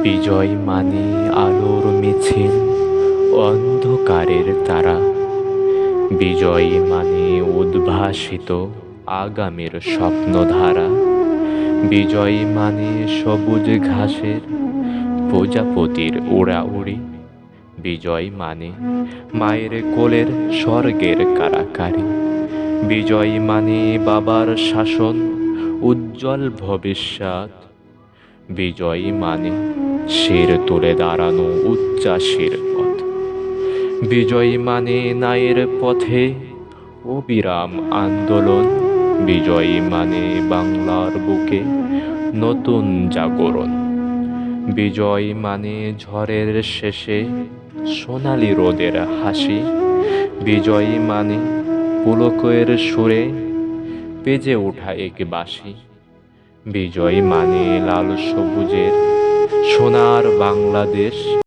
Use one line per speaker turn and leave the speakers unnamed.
বিজয় মানে আলোর মিছিল, অন্ধকারের তারা। বিজয় মানে উদ্ভাসিত আগামীর স্বপ্নধারা। বিজয় মানে সবুজ ঘাসের প্রজাপতির উড়াউড়ি। বিজয় মানে মায়ের কোলের স্বর্গের কারাকারি। বিজয় মানে বাবার শাসন, উজ্জ্বল ভবিষ্যৎ। বিজয় মানে শির তুলে দাঁড়ানো উচ্চাসীর পথ। বিজয় মানে ন্যায়ের পথে অবিরাম আন্দোলন। বিজয় মানে বাংলার বুকে নতুন জাগরণ। বিজয় মানে ঝড়ের শেষে সোনালি রোদের হাসি। বিজয় মানে পুলকের সুরে বেজে ওঠা এক বাঁশি। বিজয় মানে লাল সবুজের সোনার বাংলাদেশ।